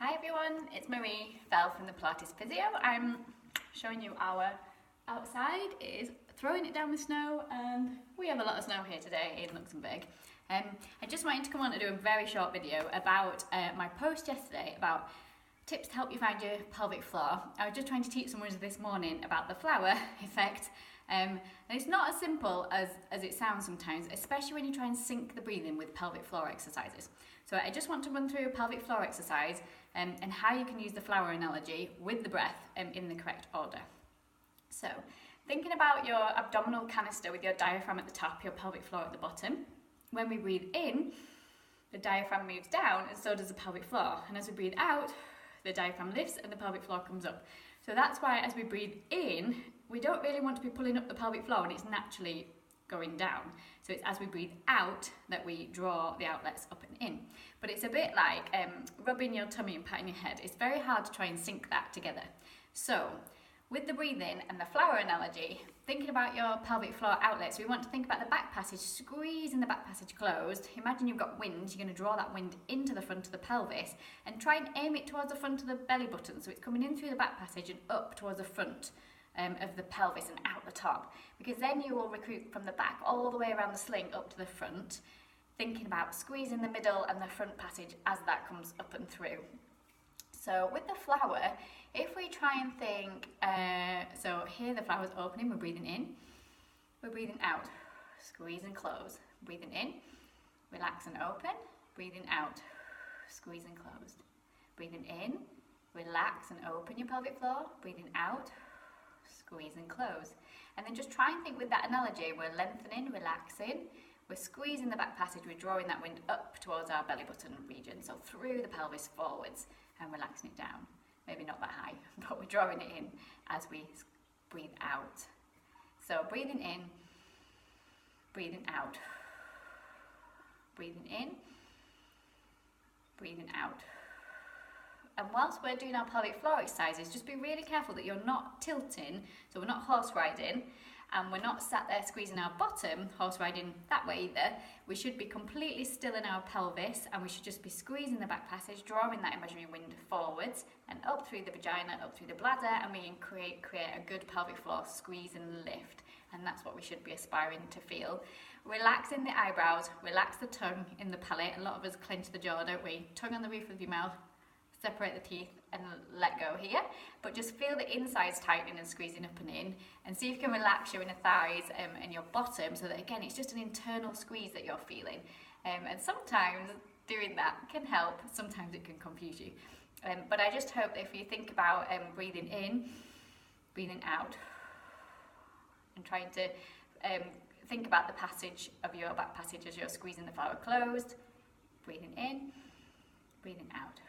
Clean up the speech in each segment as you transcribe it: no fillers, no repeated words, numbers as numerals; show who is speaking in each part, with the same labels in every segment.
Speaker 1: Hi everyone, it's Marie Bell from the Pilates Physio. I'm showing you our outside. It is throwing it down with snow and we have a lot of snow here today in Luxembourg. I just wanted to come on and do a very short video about my post yesterday about tips to help you find your pelvic floor. I was just trying to teach someone this morning about the flower effect, and it's not as simple as it sounds sometimes, especially when you try and sync the breathing with pelvic floor exercises. So I just want to run through a pelvic floor exercise and how you can use the flower analogy with the breath in the correct order. So thinking about your abdominal canister with your diaphragm at the top, your pelvic floor at the bottom. When we breathe in, the diaphragm moves down and so does the pelvic floor. And as we breathe out, the diaphragm lifts and the pelvic floor comes up. So that's why as we breathe in, we don't really want to be pulling up the pelvic floor when it's naturally going down. So it's as we breathe out that we draw the outlets up and in. But it's a bit like rubbing your tummy and patting your head. It's very hard to try and sync that together. So with the breathing and the flower analogy, thinking about your pelvic floor outlets, we want to think about the back passage, squeezing the back passage closed. Imagine you've got wind, you're going to draw that wind into the front of the pelvis and try and aim it towards the front of the belly button. So it's coming in through the back passage and up towards the front of the pelvis and out the top. Because then you will recruit from the back all the way around the sling up to the front, thinking about squeezing the middle and the front passage as that comes up and through. So with the flower, if we try and think, so here the flower's opening, we're breathing in, we're breathing out, squeeze and close, breathing in, relax and open, breathing out, squeeze and close, breathing in, relax and open your pelvic floor, breathing out, squeeze and close. And then just try and think with that analogy, we're lengthening, relaxing, we're squeezing the back passage, we're drawing that wind up towards our belly button region, so through the pelvis forwards and relaxing it down. Maybe not that high, but we're drawing it in as we breathe out. So breathing in, breathing out, breathing in, breathing out. And whilst we're doing our pelvic floor exercises, just be really careful that you're not tilting, so we're not horse riding, and we're not sat there squeezing our bottom, horse riding that way either. We should be completely still in our pelvis and we should just be squeezing the back passage, drawing that imaginary wind forwards and up through the vagina, up through the bladder, and we can create a good pelvic floor squeeze and lift. And that's what we should be aspiring to feel. Relaxing the eyebrows, relax the tongue in the palate. A lot of us clench the jaw, don't we? Tongue on the roof of your mouth, separate the teeth and let go here, but just feel the insides tightening and squeezing up and in, and see if you can relax your inner thighs and your bottom, so that again it's just an internal squeeze that you're feeling. And sometimes doing that can help, sometimes it can confuse you. But I just hope that if you think about breathing in, breathing out, and trying to think about the passage of your back passage as you're squeezing the flower closed, breathing in, breathing out.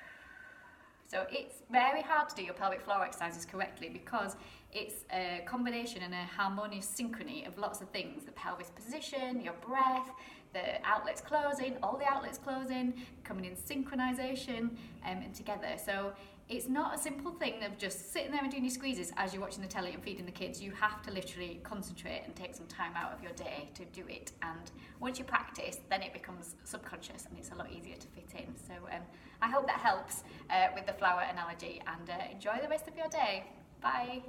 Speaker 1: So it's very hard to do your pelvic floor exercises correctly because it's a combination and a harmonious synchrony of lots of things. The pelvis position, your breath, the outlets closing, all the outlets closing, coming in synchronization and together. So it's not a simple thing of just sitting there and doing your squeezes as you're watching the telly and feeding the kids. You have to literally concentrate and take some time out of your day to do it. And once you practice, then it becomes subconscious and it's a lot easier to fit in. So I hope that helps with the flower analogy, and enjoy the rest of your day. Bye.